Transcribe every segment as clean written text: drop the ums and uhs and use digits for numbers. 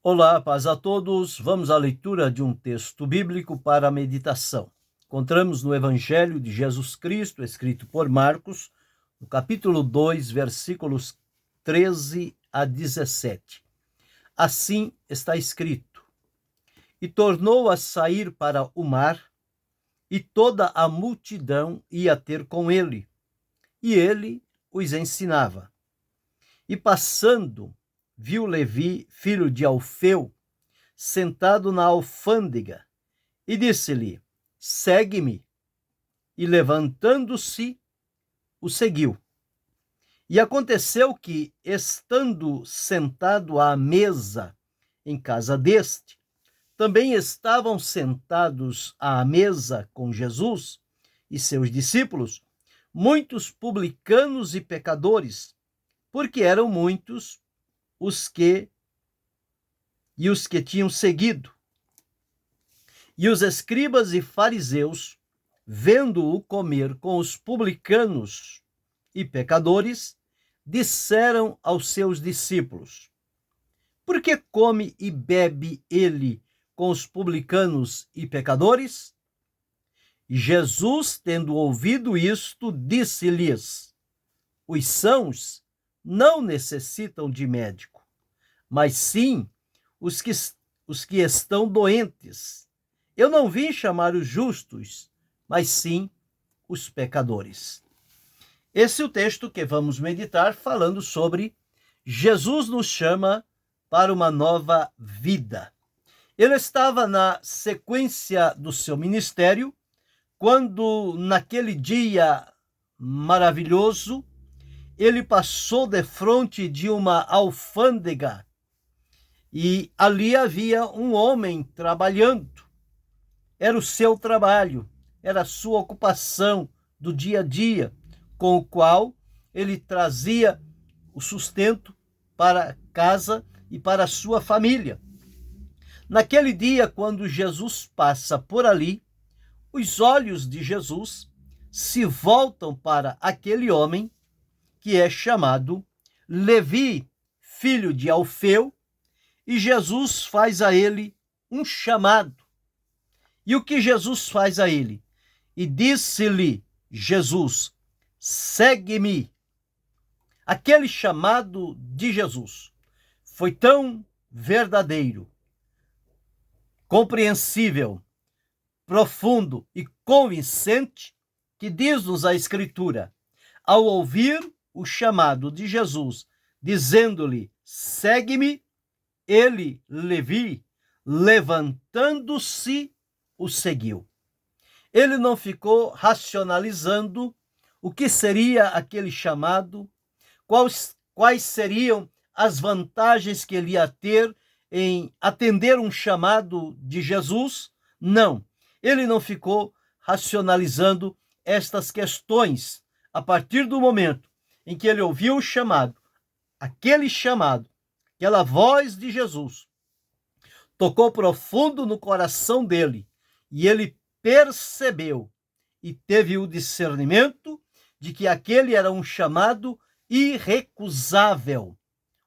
Olá, paz a todos. Vamos à leitura de um texto bíblico para a meditação. Encontramos no Evangelho de Jesus Cristo, escrito por Marcos, no capítulo 2, versículos 13 a 17. Assim está escrito: E tornou a sair para o mar, e toda a multidão ia ter com ele, e ele os ensinava. E passando, viu Levi, filho de Alfeu, sentado na alfândega, e disse-lhe: Segue-me. E levantando-se, o seguiu. E aconteceu que, estando sentado à mesa em casa deste, também estavam sentados à mesa com Jesus e seus discípulos muitos publicanos e pecadores, porque eram muitos os que tinham seguido. E os escribas e fariseus, vendo-o comer com os publicanos e pecadores, disseram aos seus discípulos: Por que come e bebe ele com os publicanos e pecadores? E Jesus, tendo ouvido isto, disse-lhes: Os sãos não necessitam de médico, mas sim os que estão doentes. Eu não vim chamar os justos, mas sim os pecadores. Esse é o texto que vamos meditar, falando sobre Jesus nos chama para uma nova vida. Ele estava na sequência do seu ministério, quando naquele dia maravilhoso, ele passou defronte de uma alfândega e ali havia um homem trabalhando. Era o seu trabalho, era a sua ocupação do dia a dia, com o qual ele trazia o sustento para casa e para a sua família. Naquele dia, quando Jesus passa por ali, os olhos de Jesus se voltam para aquele homem que é chamado Levi, filho de Alfeu, e Jesus faz a ele um chamado. E o que Jesus faz a ele? E disse-lhe Jesus: Segue-me. Aquele chamado de Jesus foi tão verdadeiro, compreensível, profundo e convincente, que diz-nos a Escritura: ao ouvir o chamado de Jesus, dizendo-lhe: Segue-me, ele, Levi, levantando-se, o seguiu. Ele não ficou racionalizando o que seria aquele chamado, quais seriam as vantagens que ele ia ter em atender um chamado de Jesus. Não, ele não ficou racionalizando estas questões. A partir do momento em que ele ouviu o chamado, aquele chamado, aquela voz de Jesus, tocou profundo no coração dele, e ele percebeu e teve o discernimento de que aquele era um chamado irrecusável,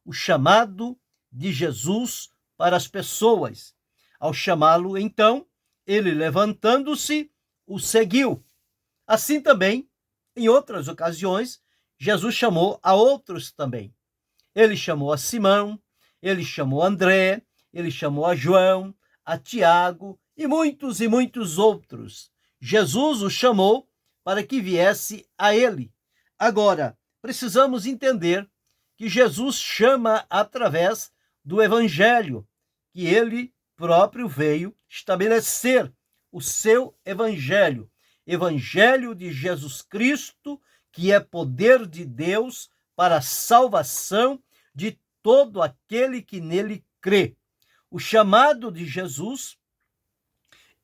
o chamado de Jesus para as pessoas. Ao chamá-lo, então, ele, levantando-se, o seguiu. Assim também, em outras ocasiões, Jesus chamou a outros também. Ele chamou a Simão, ele chamou a André, ele chamou a João, a Tiago e muitos outros. Jesus o chamou para que viesse a ele. Agora, precisamos entender que Jesus chama através do Evangelho, que ele próprio veio estabelecer o seu Evangelho. Evangelho de Jesus Cristo, que é poder de Deus para a salvação de todo aquele que nele crê. O chamado de Jesus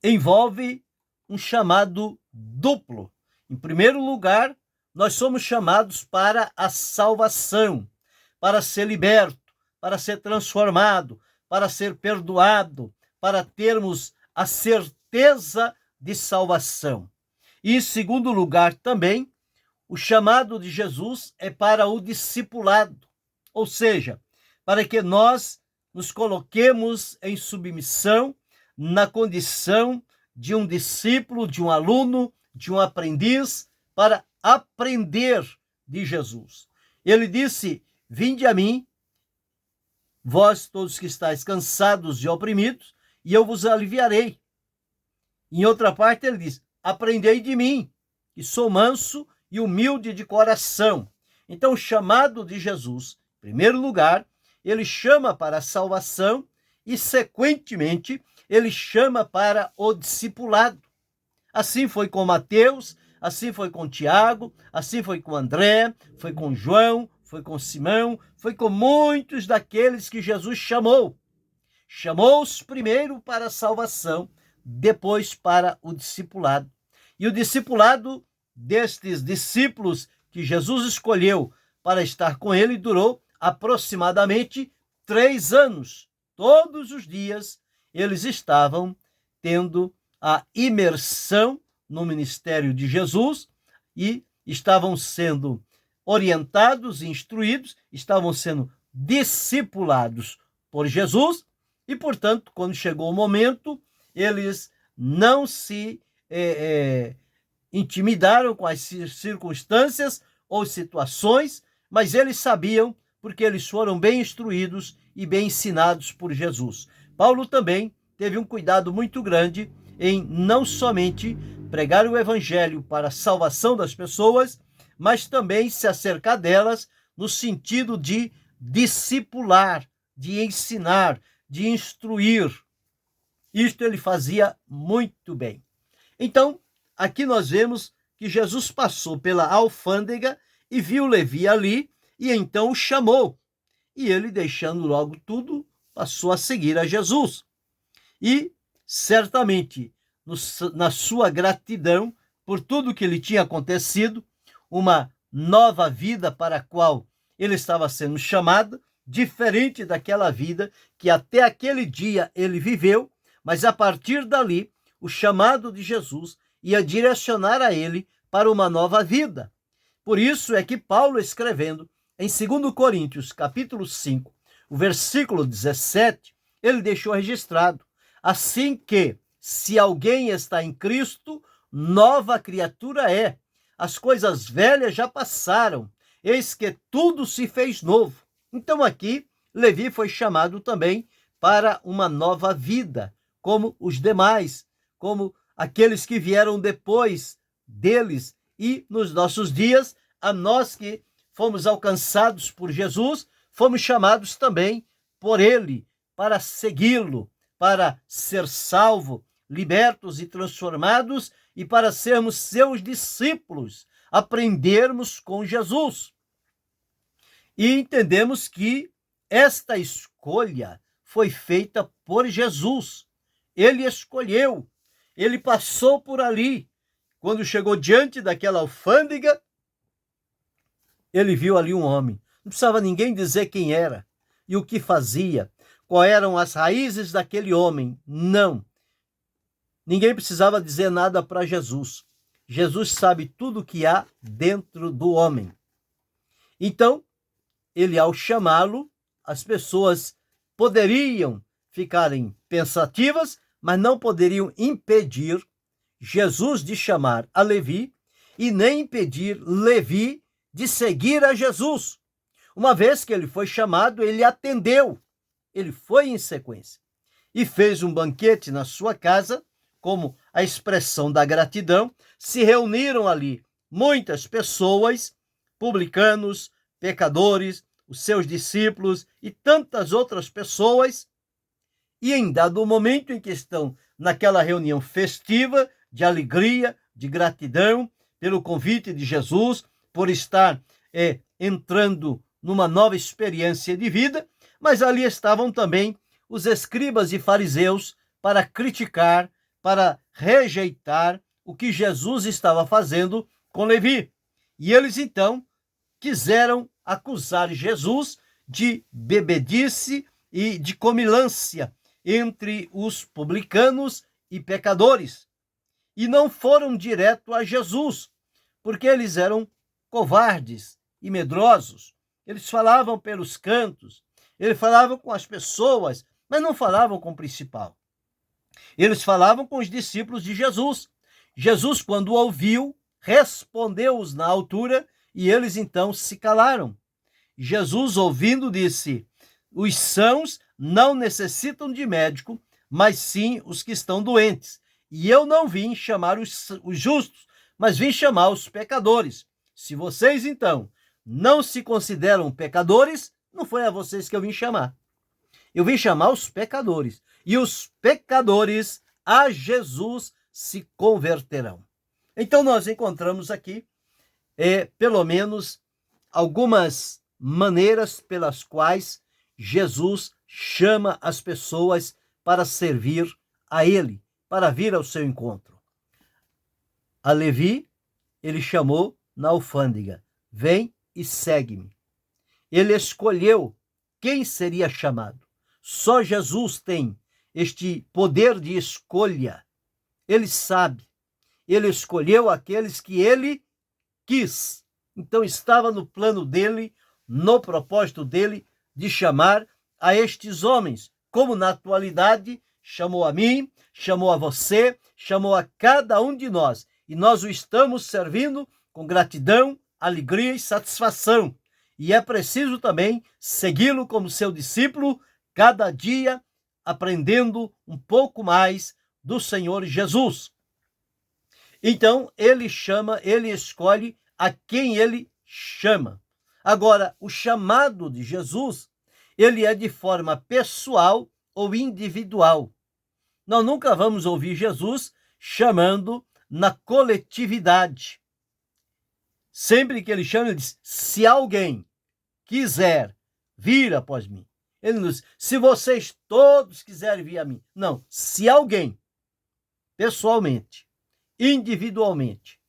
envolve um chamado duplo. Em primeiro lugar, nós somos chamados para a salvação, para ser liberto, para ser transformado, para ser perdoado, para termos a certeza de salvação. E em segundo lugar também, o chamado de Jesus é para o discipulado, ou seja, para que nós nos coloquemos em submissão na condição de um discípulo, de um aluno, de um aprendiz, para aprender de Jesus. Ele disse: vinde a mim, vós todos que estáis cansados e oprimidos, e eu vos aliviarei. Em outra parte ele diz: aprendei de mim, que sou manso e humilde de coração. Então, o chamado de Jesus, em primeiro lugar, ele chama para a salvação e, sequentemente, ele chama para o discipulado. Assim foi com Mateus, assim foi com Tiago, assim foi com André, foi com João, foi com Simão, foi com muitos daqueles que Jesus chamou. Chamou-os primeiro para a salvação, depois para o discipulado. E o discipulado destes discípulos que Jesus escolheu para estar com ele durou aproximadamente 3 anos. Todos os dias eles estavam tendo a imersão no ministério de Jesus e estavam sendo orientados, instruídos, estavam sendo discipulados por Jesus e, portanto, quando chegou o momento, eles não se intimidaram com as circunstâncias ou situações, mas eles sabiam, porque eles foram bem instruídos e bem ensinados por Jesus. Paulo também teve um cuidado muito grande em não somente pregar o evangelho para a salvação das pessoas, mas também se acercar delas no sentido de discipular, de ensinar, de instruir. Isto ele fazia muito bem. Então, aqui nós vemos que Jesus passou pela alfândega e viu Levi ali, e então o chamou. E ele, deixando logo tudo, passou a seguir a Jesus. E, certamente, na sua gratidão por tudo que lhe tinha acontecido, uma nova vida para a qual ele estava sendo chamado, diferente daquela vida que até aquele dia ele viveu, mas a partir dali, o chamado de Jesus ia direcionar a ele para uma nova vida. Por isso é que Paulo, escrevendo em 2 Coríntios, capítulo 5, o versículo 17, ele deixou registrado: assim que, se alguém está em Cristo, nova criatura é. As coisas velhas já passaram, eis que tudo se fez novo. Então aqui, Levi foi chamado também para uma nova vida, como os demais, como aqueles que vieram depois deles. E nos nossos dias, a nós que fomos alcançados por Jesus, fomos chamados também por ele, para segui-lo, para ser salvo, libertos e transformados, e para sermos seus discípulos, aprendermos com Jesus. E entendemos que esta escolha foi feita por Jesus. Ele escolheu, ele passou por ali. Quando chegou diante daquela alfândega, ele viu ali um homem. Não precisava ninguém dizer quem era e o que fazia, quais eram as raízes daquele homem. Não. Ninguém precisava dizer nada para Jesus. Jesus sabe tudo o que há dentro do homem. Então, ele, ao chamá-lo, as pessoas poderiam ficarem pensativas, mas não poderiam impedir Jesus de chamar a Levi e nem impedir Levi de seguir a Jesus. Uma vez que ele foi chamado, ele atendeu. Ele foi em sequência e fez um banquete na sua casa, como a expressão da gratidão. Se reuniram ali muitas pessoas, publicanos, pecadores, os seus discípulos e tantas outras pessoas. E em dado momento em que estão naquela reunião festiva, de alegria, de gratidão pelo convite de Jesus, por estar entrando numa nova experiência de vida, mas ali estavam também os escribas e fariseus para criticar, para rejeitar o que Jesus estava fazendo com Levi. E eles então quiseram acusar Jesus de bebedice e de comilância entre os publicanos e pecadores. E não foram direto a Jesus, porque eles eram covardes e medrosos. Eles falavam pelos cantos, Ele falava com as pessoas, mas não falavam com o principal. Eles falavam com os discípulos de Jesus. Jesus, quando ouviu, respondeu-os na altura e eles então se calaram. Jesus, ouvindo, disse: os sãos não necessitam de médico, mas sim os que estão doentes. E eu não vim chamar os justos, mas vim chamar os pecadores. Se vocês, então, não se consideram pecadores, não foi a vocês que eu vim chamar. Eu vim chamar os pecadores. E os pecadores a Jesus se converterão. Então, nós encontramos aqui, pelo menos, algumas maneiras pelas quais Jesus chama as pessoas para servir a ele, para vir ao seu encontro. A Levi, ele chamou na alfândega: vem e segue-me. Ele escolheu quem seria chamado. Só Jesus tem este poder de escolha. Ele sabe. Ele escolheu aqueles que ele quis. Então estava no plano dele, no propósito dele, de chamar a estes homens, como na atualidade chamou a mim, chamou a você, chamou a cada um de nós. E nós o estamos servindo com gratidão, alegria e satisfação. E é preciso também segui-lo como seu discípulo, cada dia aprendendo um pouco mais do Senhor Jesus. Então, ele chama, ele escolhe a quem ele chama. Agora, o chamado de Jesus, ele é de forma pessoal ou individual. Nós nunca vamos ouvir Jesus chamando na coletividade. Sempre que ele chama, ele diz: se alguém quiser vir após mim. Ele não diz: se vocês todos quiserem vir a mim. Não, se alguém, pessoalmente, individualmente,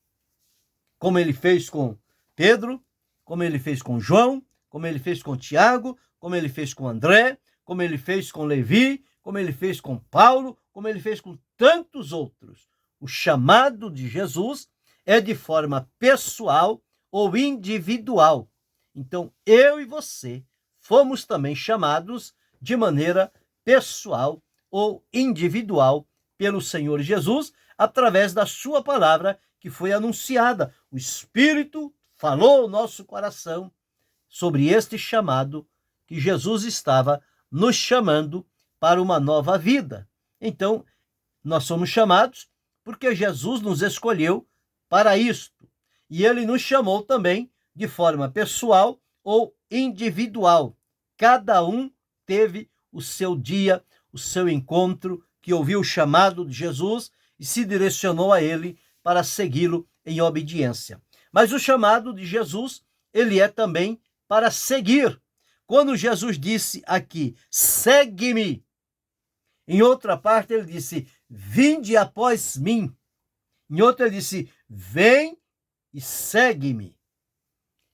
como ele fez com Pedro, como ele fez com João, como ele fez com Tiago, como ele fez com André, como ele fez com Levi, como ele fez com Paulo, como ele fez com tantos outros. O chamado de Jesus é de forma pessoal ou individual. Então, eu e você fomos também chamados de maneira pessoal ou individual pelo Senhor Jesus, através da sua palavra que foi anunciada. O Espírito falou ao nosso coração sobre este chamado que Jesus estava nos chamando para uma nova vida. Então, nós somos chamados porque Jesus nos escolheu para isto. E ele nos chamou também de forma pessoal ou individual. Cada um teve o seu dia, o seu encontro, que ouviu o chamado de Jesus e se direcionou a ele para segui-lo em obediência. Mas o chamado de Jesus, ele é também para seguir. Quando Jesus disse aqui: segue-me, em outra parte ele disse: vinde após mim. Em outra ele disse: vem e segue-me.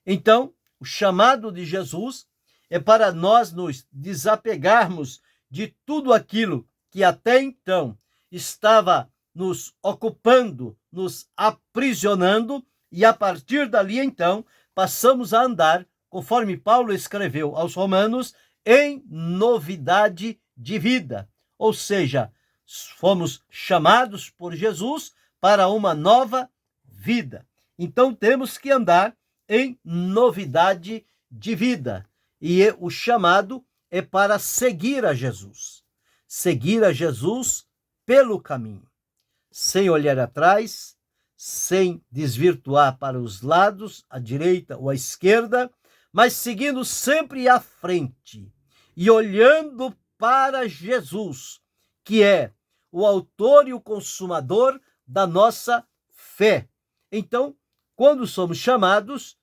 Então, o chamado de Jesus é para nós nos desapegarmos de tudo aquilo que até então estava nos ocupando, nos aprisionando, e a partir dali, então, passamos a andar, conforme Paulo escreveu aos Romanos, em novidade de vida. Ou seja, fomos chamados por Jesus para uma nova vida. Então, temos que andar em novidade de vida. E o chamado é para seguir a Jesus. Seguir a Jesus pelo caminho, sem olhar atrás, sem desvirtuar para os lados, à direita ou à esquerda, mas seguindo sempre à frente e olhando para Jesus, que é o autor e o consumador da nossa fé. Então, quando somos chamados,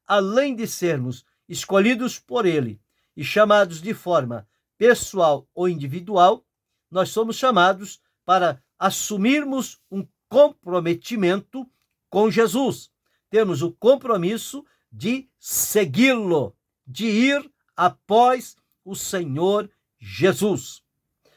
além de sermos escolhidos por ele e chamados de forma pessoal ou individual, nós somos chamados para assumirmos um comprometimento com Jesus. Temos o compromisso de segui-lo, de ir após o Senhor Jesus.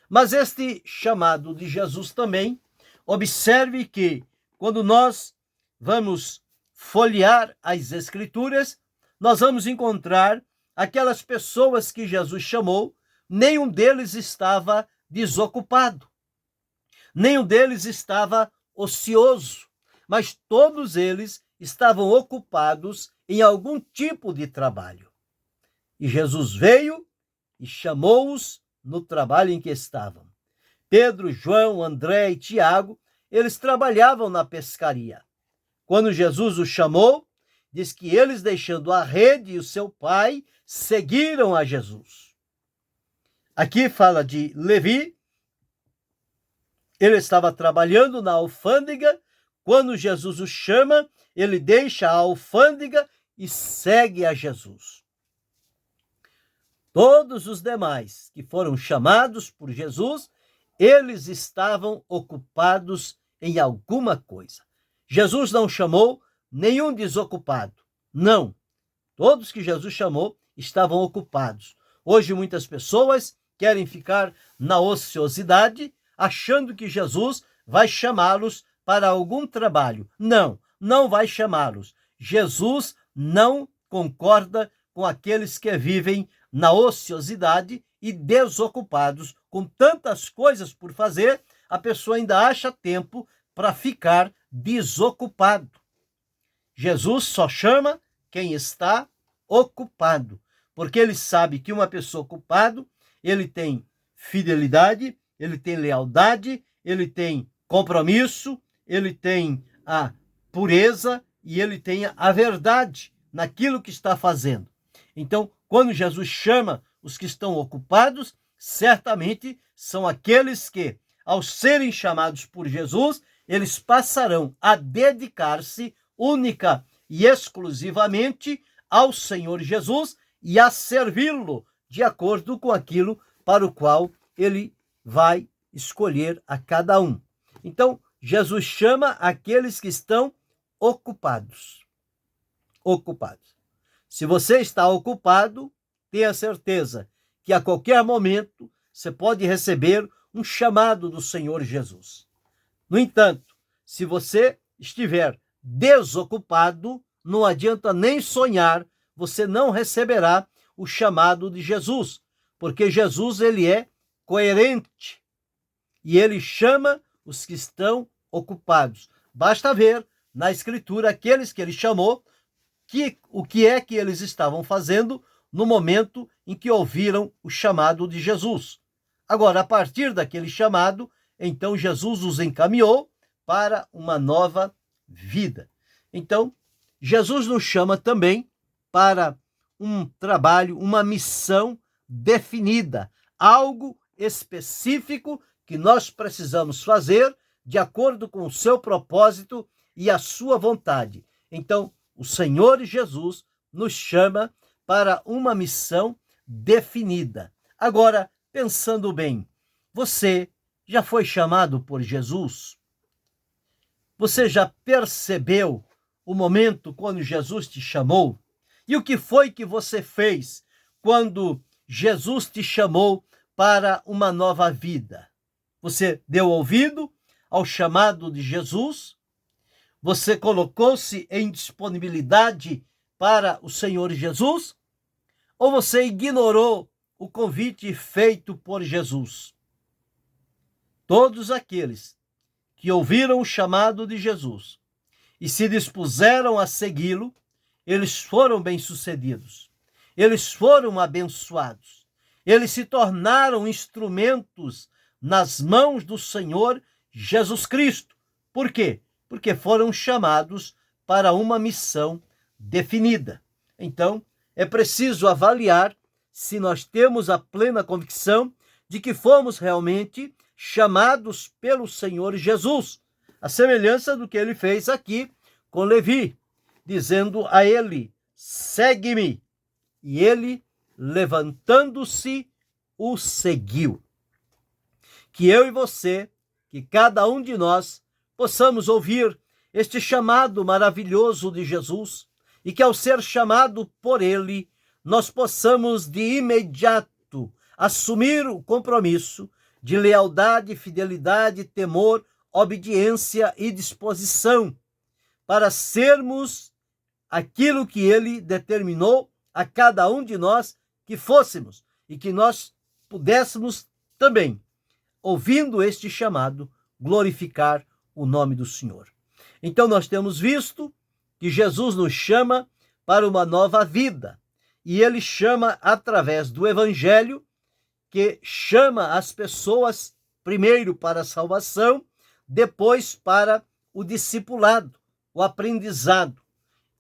Mas este chamado de Jesus também, observe que quando nós vamos folhear as Escrituras, nós vamos encontrar aquelas pessoas que Jesus chamou, nenhum deles estava desocupado, nenhum deles estava ocioso, mas todos eles estavam ocupados em algum tipo de trabalho. E Jesus veio e chamou-os no trabalho em que estavam. Pedro, João, André e Tiago, eles trabalhavam na pescaria. Quando Jesus os chamou, diz que eles, deixando a rede e o seu pai, seguiram a Jesus. Aqui fala de Levi. Ele estava trabalhando na alfândega. Quando Jesus o chama, ele deixa a alfândega e segue a Jesus. Todos os demais que foram chamados por Jesus, eles estavam ocupados em alguma coisa. Jesus não chamou nenhum desocupado. Não. Todos que Jesus chamou estavam ocupados. Hoje muitas pessoas querem ficar na ociosidade, achando que Jesus vai chamá-los para algum trabalho. Não, não vai chamá-los. Jesus não concorda com aqueles que vivem na ociosidade e desocupados. Com tantas coisas por fazer, a pessoa ainda acha tempo para ficar desocupado. Jesus só chama quem está ocupado, porque ele sabe que uma pessoa ocupada, ele tem fidelidade, ele tem lealdade, ele tem compromisso, ele tem a pureza e ele tem a verdade naquilo que está fazendo. Então, quando Jesus chama os que estão ocupados, certamente são aqueles que, ao serem chamados por Jesus, eles passarão a dedicar-se única e exclusivamente ao Senhor Jesus e a servi-lo de acordo com aquilo para o qual ele vai escolher a cada um. Então, Jesus chama aqueles que estão ocupados. Ocupados. Se você está ocupado, tenha certeza que a qualquer momento você pode receber um chamado do Senhor Jesus. No entanto, se você estiver desocupado, não adianta nem sonhar, você não receberá o chamado de Jesus, porque Jesus ele é coerente e ele chama os que estão ocupados. Basta ver na Escritura aqueles que ele chamou, o que é que eles estavam fazendo no momento em que ouviram o chamado de Jesus. Agora, a partir daquele chamado, então Jesus os encaminhou para uma nova vida. Então, Jesus nos chama também para um trabalho, uma missão definida, algo específico que nós precisamos fazer de acordo com o seu propósito e a sua vontade. Então, o Senhor Jesus nos chama para uma missão definida. Agora, pensando bem, você já foi chamado por Jesus? Você já percebeu o momento quando Jesus te chamou? E o que foi que você fez quando Jesus te chamou para uma nova vida? Você deu ouvido ao chamado de Jesus? Você colocou-se em disponibilidade para o Senhor Jesus? Ou você ignorou o convite feito por Jesus? Todos aqueles que ouviram o chamado de Jesus e se dispuseram a segui-lo, eles foram bem-sucedidos, eles foram abençoados, eles se tornaram instrumentos nas mãos do Senhor Jesus Cristo. Por quê? Porque foram chamados para uma missão definida. Então, é preciso avaliar se nós temos a plena convicção de que fomos realmente chamados pelo Senhor Jesus, a semelhança do que ele fez aqui com Levi, dizendo a ele: segue-me. E ele, levantando-se, o seguiu. Que eu e você, que cada um de nós, possamos ouvir este chamado maravilhoso de Jesus e que, ao ser chamado por ele, nós possamos de imediato assumir o compromisso de lealdade, fidelidade, temor, obediência e disposição para sermos aquilo que ele determinou a cada um de nós que fôssemos e que nós pudéssemos também, ouvindo este chamado, glorificar o nome do Senhor. Então nós temos visto que Jesus nos chama para uma nova vida, e ele chama através do evangelho, que chama as pessoas primeiro para a salvação, depois para o discipulado, o aprendizado.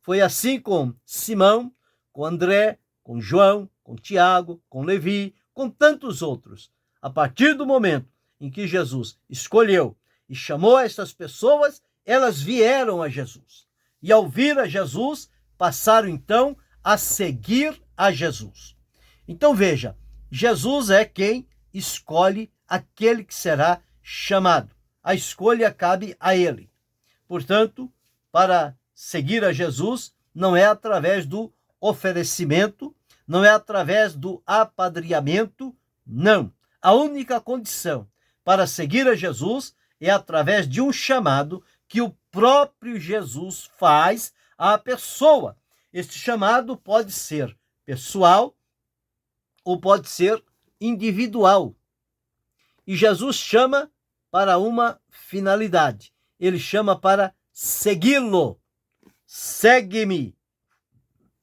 Foi assim com Simão, com André, com João, com Tiago, com Levi, com tantos outros. A partir do momento em que Jesus escolheu e chamou estas pessoas, elas vieram a Jesus. E ao vir a Jesus, passaram então a seguir a Jesus. Então veja, Jesus é quem escolhe aquele que será chamado. A escolha cabe a ele. Portanto, para seguir a Jesus, não é através do oferecimento, não é através do apadrinhamento, não. A única condição para seguir a Jesus é através de um chamado que o próprio Jesus faz à pessoa. Este chamado pode ser pessoal ou pode ser individual. E Jesus chama para uma finalidade. Ele chama para segui-lo. Segue-me.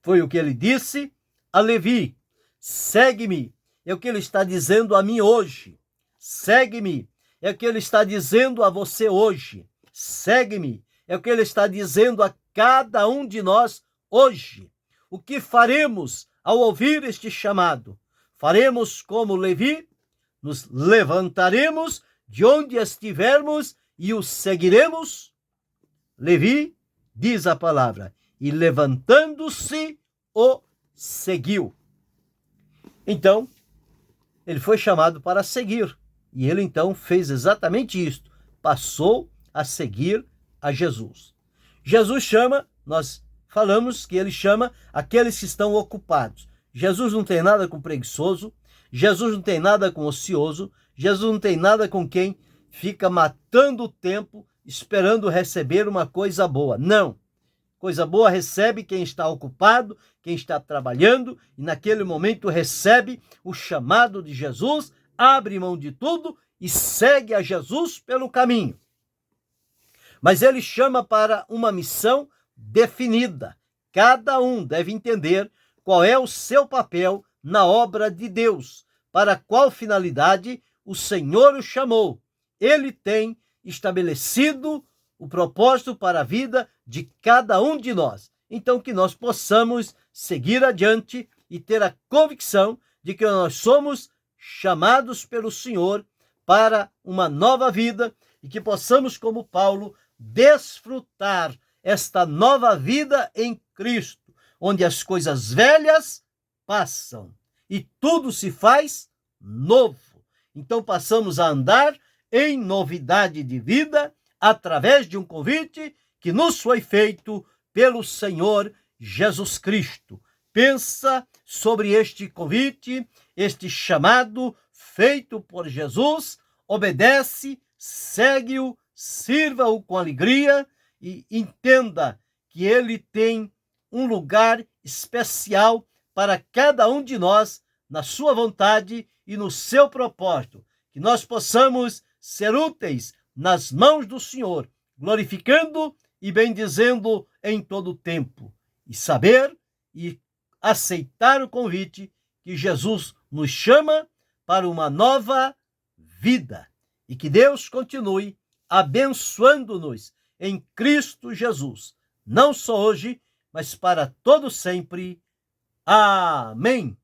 Foi o que ele disse a Levi. Segue-me. É o que ele está dizendo a mim hoje. Segue-me. É o que ele está dizendo a você hoje. Segue-me. É o que ele está dizendo a cada um de nós hoje. O que faremos ao ouvir este chamado? Faremos como Levi? Nos levantaremos de onde estivermos e o seguiremos? Levi, diz a palavra, e levantando-se, o seguiu. Então, ele foi chamado para seguir. E ele então fez exatamente isto. Passou a seguir a Jesus. Jesus chama, nós falamos que ele chama aqueles que estão ocupados. Jesus não tem nada com preguiçoso. Jesus não tem nada com ocioso. Jesus não tem nada com quem fica matando o tempo esperando receber uma coisa boa. Não. Coisa boa recebe quem está ocupado, quem está trabalhando, e naquele momento recebe o chamado de Jesus, abre mão de tudo e segue a Jesus pelo caminho. Mas ele chama para uma missão definida. Cada um deve entender qual é o seu papel na obra de Deus, para qual finalidade o Senhor o chamou. Ele tem estabelecido o propósito para a vida de cada um de nós. Então, que nós possamos seguir adiante e ter a convicção de que nós somos chamados pelo Senhor para uma nova vida e que possamos, como Paulo, desfrutar esta nova vida em Cristo, onde as coisas velhas passam e tudo se faz novo. Então, passamos a andar em novidade de vida, através de um convite que nos foi feito pelo Senhor Jesus Cristo. Pensa sobre este convite, este chamado feito por Jesus, obedece, segue-o, sirva-o com alegria e entenda que ele tem um lugar especial para cada um de nós na sua vontade e no seu propósito. Que nós possamos ser úteis nas mãos do Senhor, glorificando e bendizendo em todo o tempo. E saber e aceitar o convite que Jesus nos chama para uma nova vida. E que Deus continue abençoando-nos em Cristo Jesus, não só hoje, mas para todo sempre. Amém.